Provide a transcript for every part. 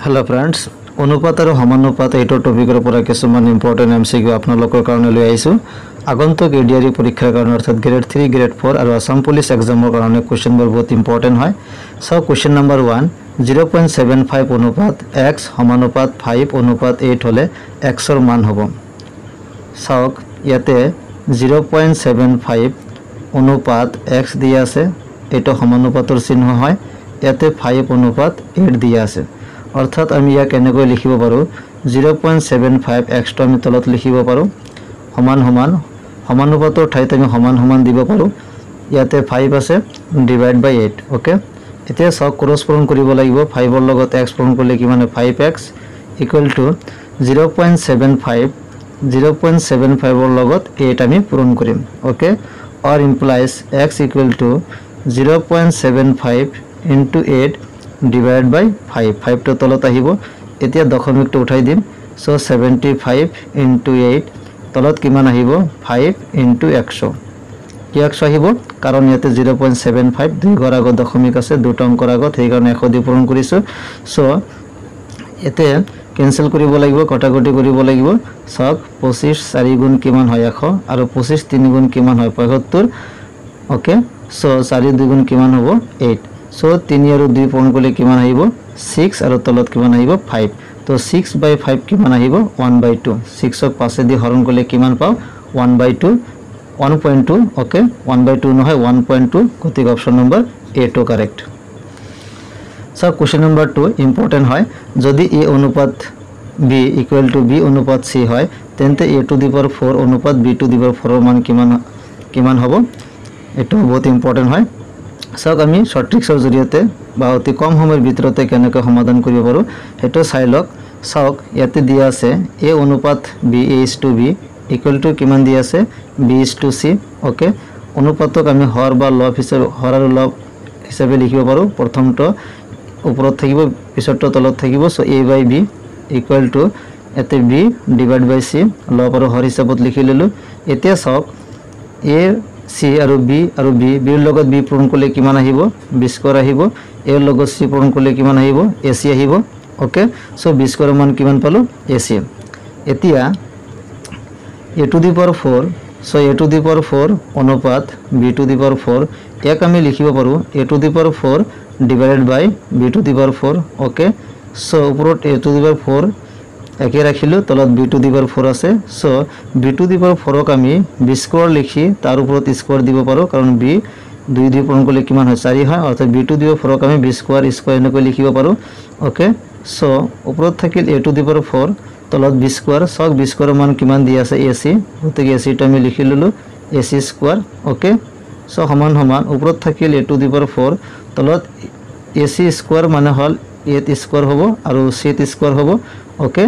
Hello friends अनुपात और समानुपात एटो टपिकर पर किछुमान important MCQ आपनालोকৰ কাৰণে লৈ আহিছো আগন্তুক এডিআৰই পৰীক্ষাৰ কাৰণে অৰ্থাৎ গ্ৰেড 3 গ্ৰেড 4 আৰু আসাম পুলিশ এক্সামৰ কাৰণে কোৱেশ্চনবোৰ বহুত ইম্পৰ্টেন্ট হয় সো কোৱেশ্চন নম্বৰ 1 0.75 অনুপাত x সমানুপাত 5 অনুপাত 8 হলে x ৰ মান হ'ব সক ইয়াতে 0.75 অনুপাত x দিয়া আছে এটো সমানুপাতৰ চিহ্ন হয় ইয়াতে 5 অনুপাত 8 দিয়া আছে অৰ্থাৎ আমি ইয়াক এনেকৈ লিখিব পাৰো 0.75 x টো আমি তলত লিখিব পাৰো সমান সমান সমানুপাতৰ ঠাইত আমি সমান সমান দিব পাৰো ইয়াতে 5 আছে ডিভাইড বাই 8 ওকে এতিয়া সব ক্ৰস পূৰণ কৰিব লাগিব 5 ৰ লগত x পূৰণ কৰিলে কি মানে 5x ইকুৱেল টু 0.75 ৰ লগত 8 আমি পূৰণ কৰিম okay or implies x equal to 0.75 into 8 divided by 5 to তলত আহিব এতিয়া দশমিকটো উঠাই দিম সো 75 into 8 তলত কিমান আহিব 5 into 100 কি 100 আহিব কাৰণ ইয়াতে 0.75 দুই ঘৰ আগত দশমিক আছে দুটা অংকৰ আগত সেই কাৰণে 100 দি পূৰণ কৰিছো সো এতে ক্যান্সেল কৰিব লাগিব কটাকটি কৰিব লাগিব সক 25 4 গুণ কিমান হয় 100 আৰু 25 3 গুণ কিমান হয় 75 ওকে সো 4 2 গুণ কিমান হ'ব 8 So 3 আৰু 2 পূৰণ কৰিলে কিমান আহিব 6 আৰু তলত কিমান আহিব 5 তো 6/5 কিমান আহিব 1/2 6 ক 5 দি হৰণ কৰিলে কিমান পাও 1/2 1.2 ওকে 1/2 নহয় 1.2 গতিক option number A to correct so question number 2 important হয় যদি A অনুপাত B ইকুৱেল টু B অনুপাত C হয় তেন্তে A to the power 4 অনুপাত B to the power 4 ৰ মান কিমান হ'ব এটো বহুত ইম্পৰ্টেন্ট হয় সক আমি শৰ্ট ট্ৰিক্সৰ জৰিয়তে বা অতি কম সময়ৰ ভিতৰতে কেনেকৈ সমাধান কৰিব পাৰো হেটো চাই লওক সক ইয়াতে দিয়া আছে a অনুপাত b a/b ইকুৱেল টু কিমান দিয়া আছে b/c ওকে অনুপাতক আমি হৰ বা লব হিচাপে হৰ আৰু লব হিচাপে লিখিব পাৰো প্ৰথমটো ওপৰত থাকিব পিছৰটো তলত থাকিব সো a/b ইকুৱেল টু এতে b ডিভাইড বাই c লব আৰু হৰ হিচাপত লিখি ললো এতিয়া সক a C আৰু B আৰু B বিৰ লগত B পূৰণ কৰিলে কিমান আহিব b স্কয়াৰ আহিব A ৰ লগত C পূৰণ কৰিলে কিমান আহিব AC আহিব ওকে সো b স্কয়াৰ মান কিমান পালো AC এতিয়া A to the power 4 so A to the power 4 অনুপাত B to the power 4 এক আমি লিখিব পাৰো A to the power 4 divided by B to the power 4 okay so ওপৰত A to the power 4 একে ৰাখিলো তলত b টু দি পাৱাৰ 4 আছে so b to the power 4 ক আমি b স্কয়াৰ লিখি তাৰ ওপৰত স্কয়াৰ দিব পাৰো কাৰণ b 2 পূৰণ কৰিলে কিমান হয় 4 হয় অৰ্থাৎ b টু দি পাৱাৰ 4 ক আমি b স্কয়াৰ এনেকৈ লিখিব পাৰো ওকে সো ওপৰত থাকিল a টু দি পাৱাৰ 4 তলত b স্কয়াৰ সক b স্কয়াৰ মান কিমান দি আছে ac গতিকে ac টো আমি লিখি ললো ac স্কয়াৰ ওকে সো সমান সমান ওপৰত থাকিল a টু দি পাৱাৰ 4 তলত ac স্কয়াৰ মানে হল a স্কয়াৰ হ'ব আৰু c স্কয়াৰ হ'ব ওকে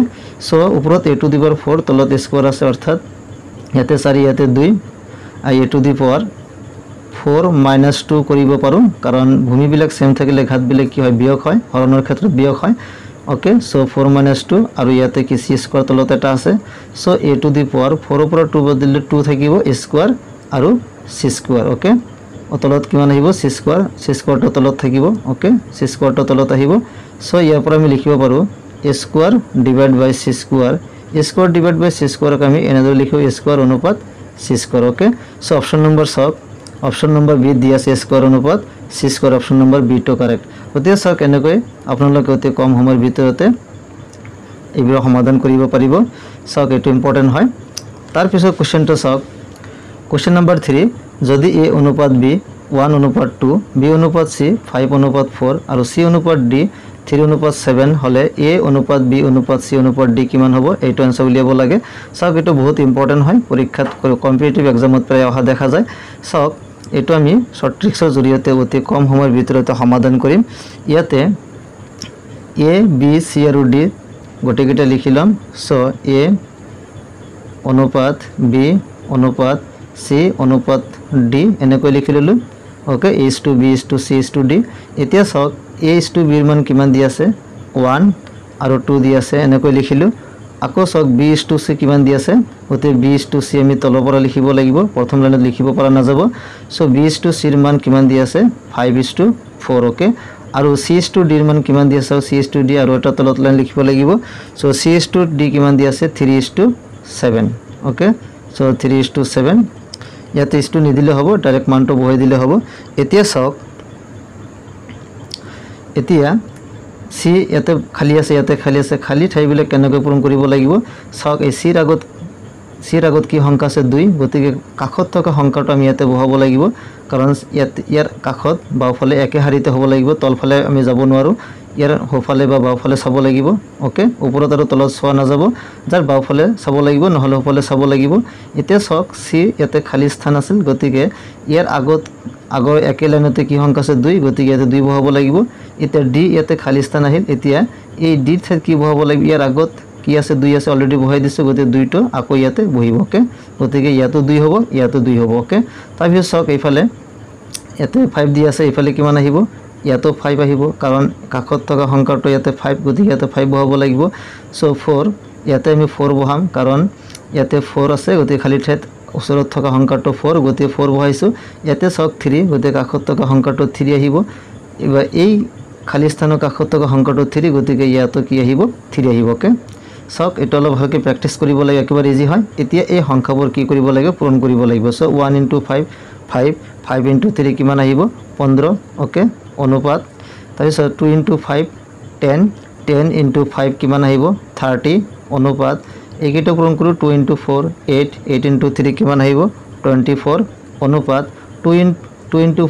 সো উপৰত a টু দি পাৱাৰ 4 তলত স্কয়াৰ আছে অৰ্থাৎ ইয়াতে 4 ইয়াতে 2 আই a টু দি পাৱাৰ 4 - 2 কৰিব পাৰো কাৰণ ভূমি বিলাক সেম থাকিলে ঘাত বিলাক কি হয় বিয়োগ হয় হৰণৰ ক্ষেত্ৰত বিয়োগ হয় ওকে সো 4 - 2 আৰু ইয়াতে কি c স্কয়াৰ তলত এটা আছে so a to the power 4 পৰা 2 বদলিলে 2 থাকিব স্কয়াৰ আৰু c স্কয়াৰ ওকে তলত কিমান আহিব c স্কয়াৰ টো তলত থাকিব ওকে c স্কয়াৰ টো তলত আহিব সো ইয়াৰ পৰা আমি লিখিব পাৰো a square divided by c square a square divided by c square ক আমি এনেদৰে লিখো a square অনুপাত c square okay so option number সব অপশন নম্বৰ b দিয়া আছে a square অনুপাত c square option number b to correct গতিকে সক এনেকৈ আপোনালোকে অতি কম সময়ৰ ভিতৰতে এইবোৰ সমাধান কৰিব পাৰিব সক এটো ইম্পৰ্টেন্ট হয় তাৰ পিছত কোশ্চেনটো সক কোশ্চেন নম্বৰ 3 যদি a অনুপাত b 1 অনুপাত 2 b অনুপাত c 5 অনুপাত 4 আৰু c অনুপাত d 3 অনুপাত 7 হলে a অনুপাত b অনুপাত c অনুপাত d কিমান হ'ব এইটো আনসাৰ উলিয়াব লাগে সক এটো বহুত ইম্পৰ্টেন্ট হয় পৰীক্ষাত কম্পিটিটিভ এক্সামত প্ৰায় অহা দেখা যায় সক এটো আমি শৰ্ট ট্ৰিক্সৰ জৰিয়তে অতি কম সময়ৰ ভিতৰতে সমাধান কৰিম ইয়াতে a b c আৰু d গটেকিটা লিখি লম সো a অনুপাত b অনুপাত c অনুপাত d এনেকৈ লিখি ললো okay a is to b is to c is to d এতিয়া সক a is to b ৰ মান কিমান দি আছে 1 আৰু 2 দি আছে এনেকৈ লিখিলো আকৌ সক b is to c কিমান দি আছে ওতে b is to c আমি তলৰ পৰা লিখিব লাগিব প্ৰথম লাইনত লিখিব পৰা না যাব so b is to c ৰ মান কিমান দি আছে 5 is to 4 ওকে আৰু C/D ৰ মান কিমান দি আছে C/D আৰু এটা তলত লাইন লিখিব লাগিব সো C/D কিমান দি আছে 3:7 ওকে সো 3:7 ইয়াতে ইছটো নিদিলে হ'ব ডাইৰেক্ট মানটো বহাই দিলে হ'ব এতিয়া চাওক এতিয়া C ইয়াতে খালি আছে খালি ঠাইবিলাক কেনেকৈ পূৰণ কৰিব লাগিব চাওক এই C ৰ আগত কি সংখ্যা আছে 2 গতিকে কাখত থকা সংখ্যাটো আমি ইয়াতে বহাব লাগিব কাৰণ ইয়াৰ কাখত বাওফালে একে হাৰিতে হ'ব লাগিব তলফালে আমি যাব নোৱাৰো ইয়াৰ হোফালে বা বাওফালে চাব লাগিব ওকে ওপৰত আৰু তলত চোৱা নাযাব যাৰ বাওফালে চাব লাগিব নহলে হোফালে চাব লাগিব এতিয়া চাওক C ইয়াতে খালি স্থান আছিল গতিকে ইয়াৰ আগৰ একে লাইনতে কি সংখ্যা আছে 2 গতিকে ইয়াতে 2 বহাব লাগিব এতিয়া D ইয়াতে খালি স্থান আহিল এতিয়া এই D ৰ ঠাইত কি বহাব লাগিব ইয়াৰ আগত কি আছে 2 আছে অলৰেডি বহাই দিছো গতিকে 2 টো আকৌ ইয়াতে বহিব ওকে গতিকে ইয়াতো 2 হ'ব ইয়াতো 2 হ'ব ওকে তাৰপিছত চাওক এইফালে ইয়াতে 5 দি আছে এইফালে কিমান আহিব ইয়াতো 5 আহিব কাৰণ কাখত থকা সংখ্যাটো ইয়াতে 5 গতিকে ইয়াতে 5 বহাব লাগিব সো 4 ইয়াতে আমি 4 বহাম কাৰণ ইয়াতে 4 আছে গতিকে খালি ঠাইত ওচৰত থকা সংখ্যাটো 4 গতিকে 4 বহাইছো ইয়াতে চাওক 3 গতিকে কাখত থকা সংখ্যাটো 3 আহিব এবাৰ এই খালি স্থানৰ কাখত থকা সংখ্যাটো 3 গতিকে ইয়াতো কি আহিব 3 আহিব ওকে সক এটা অলপ ভালকে প্ৰ্যাকটিছ কৰিব লাগে একেবাৰে ইজি হয় এতিয়া এই সংখ্যাবোৰ কি কৰিব লাগে পূৰণ কৰিব লাগিব সো 1 * 5 5 5 * 3 কিমান আহিব 15 ওকে অনুপাত তাৰপিছত 2 * 5 10 10 * 5 কিমান আহিব 30 অনুপাত এইকেইটা পূৰণ কৰো 2 * 4 8 8 * 3 কিমান আহিব 24 অনুপাত 2 *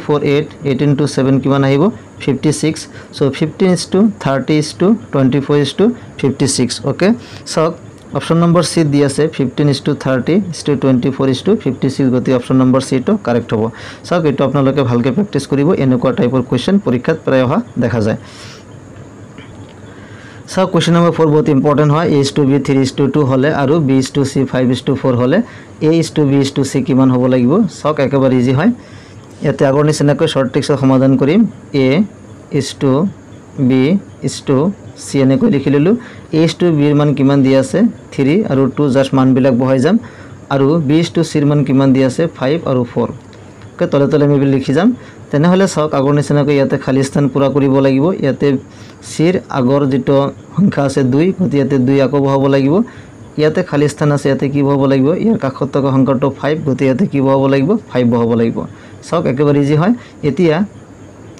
4 8 8 * 7 কিমান আহিব 56 so 15:30:24:26 okay so option number C দি আছে 15:30:24:26 গতি option number C to correct হ'ব so এটো আপোনালোকে ভালকে প্ৰ্যাকটিছ কৰিব এনেকুৱা টাইপৰ কোৱেশ্চন পৰীক্ষাত প্ৰায় অহা দেখা যায় so question number 4 বহুত ইম্পৰ্টেন্ট হয় A:2B 3:2 হলে আৰু B:2C 5:4 হলে A:2B:2C কিমান হ'ব লাগিব so একেবাৰে ইজি হয় ইয়াতে আগৰ নিচিনাকৈ শৰ্ট ট্ৰিক্সৰ সমাধান কৰিম A:2B:2C এনেকৈ লিখি ললো A:2B ৰ মান কিমান দি আছে 3 আৰু 2 জাস্ট মান বিলাক বহাই যাম আৰু B:2C ৰ মান কিমান দি আছে 5 আৰু 4 কে তলে তলে আমি লিখি যাম তেনে হলে সক আগৰ নিচিনাকৈ ইয়াতে খালি স্থান পুৰা কৰিব লাগিব ইয়াতে C ৰ আগৰ যেটো সংখ্যা আছে 2 গতি ইয়াতে 2 আকৌ বহাব লাগিব ইয়াতে খালি স্থান আছে ইয়াতে কি বহাব লাগিব ইয়াৰ কাষত থকা সংখ্যাটো 5 গতি ইয়াতে কি বহাব লাগিব 5 বহাব লাগিব সক একেবাৰে ইজি হয় এতিয়া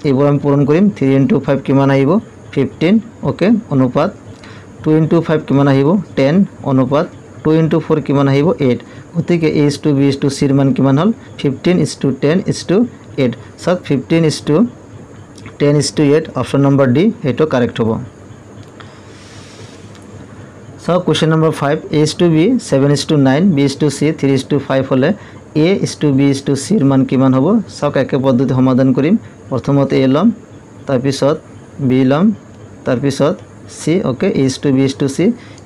এইবোৰ আমি পূৰণ কৰিম 3 * 5 কিমান আহিব 15 ওকে অনুপাত 2 * 5 কিমান আহিব 10 অনুপাত 2 * 4 কিমান আহিব 8 গতিকে A:2B:2C ৰ মান কিমান হল 15:10:8 সক 15:10:8 অপশন নম্বৰ ডি এটো কাৰেক্ট হ'ব so question number 5 A:2B 7:9 B:2C 3:5 হলে A:2B:2C ৰ মান কিমান হ'ব সক একে পদ্ধতি সমাধান কৰিম প্ৰথমতে A লম তাৰ পিছত B লম তাৰ পিছত C ওকে A:2B:2C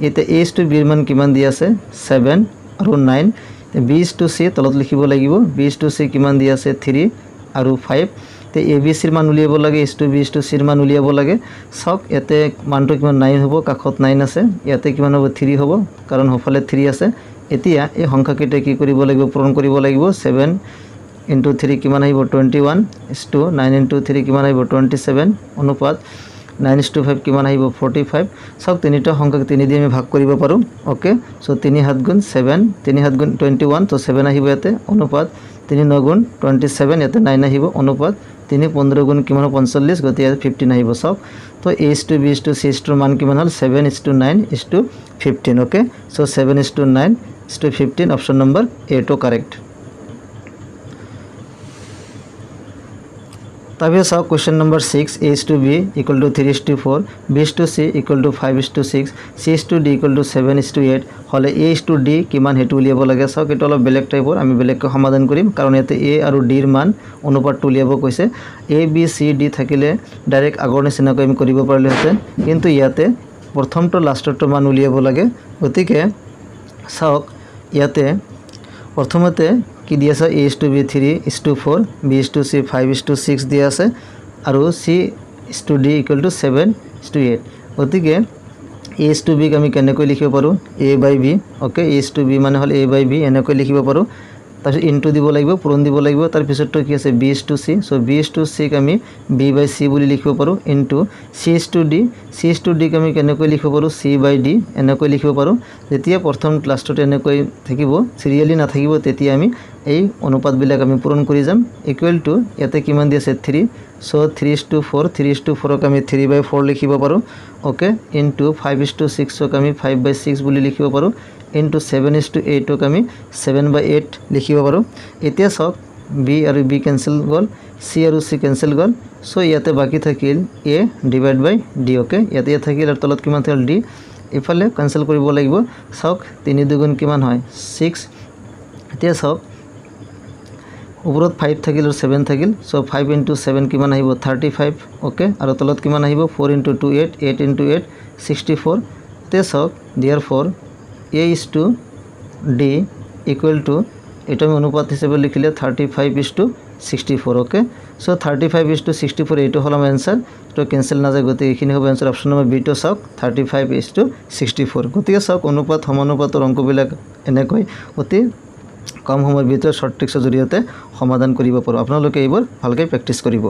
এতে A:2B ৰ মান কিমান দি আছে 7 আৰু 9 B:2C তলত লিখিব লাগিব B:2C কিমান দি আছে 3 আৰু 5 তে ABC ৰ মান উলিয়াব লাগে A:2B:2C ৰ মান উলিয়াব লাগে সক এতে মানটো কিমান 9 হ'ব কাখত 9 আছে ইয়াতে কিমান হ'ব 3 হ'ব কাৰণ হফালে 3 আছে এতিয়া এই সংখ্যাকেইটা কি কৰিব লাগিব পূৰণ কৰিব লাগিব 7 * 3 কিমান আহিব 21 * 9 * 3 কিমান আহিব 27 অনুপাত 9:5 কিমান আহিব 45 সব তিনিটা সংখ্যাক 3 দিয়ে আমি ভাগ কৰিব পাৰো ওকে সো 3 * 7 = 7 3 * 7 = 21 তো 7 আহিব ইয়াতে অনুপাত 3 * 9 = 27 ইয়াতে 9 আহিব অনুপাত 3 * 15 = কিমান 45 গতি ইয়াতে 15 আহিব সব তো A:2B:2C ৰ মান কিমান হল 7:9:15 okay so 7:9:15 option number A to correct তাৰপিছত চাওক question number 6 A:2B = 3:4 B:2C = 5:6 C:2D = 7:8 হলে A:2D কিমান হেতু উলিয়াব লাগে চাওক এটা অলপ বেলেগ টাইপৰ আমি বেলেগকৈ সমাধান কৰিম কাৰণ ইয়াতে A আৰু D ৰ মান অনুপাতটো উলিয়াব কৈছে A B C D থাকিলে ডাইৰেক্ট আগৰ নিচিনাকৈ আমি কৰিব পাৰিলে হেতেন কিন্তু ইয়াতে প্ৰথমটো লাষ্টৰটো মান উলিয়াব লাগে গতিকে চাওক ইয়াতে প্ৰথমতে কি দি আছে A:2B 3:4 B:2C 5:6 দি আছে আৰু C:2D = 7:8 গতিকে A:2B ক আমি কেনেকৈ লিখিব পাৰো A/B ওকে A:2B মানে হল A/B এনেকৈ লিখিব পাৰো তাৰপিছত ইনটু দিব লাগিব, পূৰণ দিব লাগিব। তাৰপিছতটো কি আছে B/C, চ' B/Cক আমি B/C বুলি লিখিব পাৰোঁ, ইনটু C/D, C/Dক আমি কেনেকৈ লিখিব পাৰোঁ C/D এনেকৈ লিখিব পাৰোঁ। যেতিয়া প্ৰথম ক্লাছটোত এনেকৈ থাকিব চিৰিয়েলি নাথাকিব তেতিয়া আমি এই অনুপাতবিলাক আমি পূৰণ কৰি যাম। ইকুৱেল টু ইয়াতে কিমান দি আছে 3, চ' 3:4, 3:4ক আমি 3/4 লিখিব পাৰোঁ। অ'কে, ইনটু 5:6ক আমি 5/6 বুলি লিখিব পাৰোঁ, ইনটু 7:8ক আমি 7/8 লিখিব পাৰোঁ। এতিয়া চাওক B আৰু B কেঞ্চেল গ'ল, C আৰু C কেঞ্চেল গ'ল, চ' ইয়াতে বাকী থাকিল A/D। অ'কে, ইয়াতে থাকিল আৰু তলত কিমান থাকিল D, ইফালে কেঞ্চেল কৰিব লাগিব। চাওক 3 দুগুণ কিমান হয় 6। এতিয়া চাওক ওপৰত 5 থাকিল আৰু 7 থাকিল, চ' 5 × 7 কিমান আহিব 35। অ'কে, আৰু তলত কিমান আহিব 4 × 2 8, 8 × 8 64। এতিয়া চাওক therefore A/D ইকুৱেল টু এইটো আমি অনুপাত হিচাপে লিখিলে 35:64। অ'কে, চ' 35:64 এইটো হ'ল আমাৰ এনচাৰ। তো কেঞ্চেল নাযায়, গতিকে এইখিনি হ'ব এনচাৰ। অপশ্যন নম্বৰ বিটো চাওক 35:64। গতিকে চাওক অনুপাত সমানুপাতৰ অংকবিলাক এনেকৈ অতি কম সময়ৰ ভিতৰত শ্বৰ্ট ট্ৰিক্সৰ জৰিয়তে সমাধান কৰিব পাৰোঁ। আপোনালোকে এইবোৰ ভালকৈ প্ৰেক্টিছ কৰিব।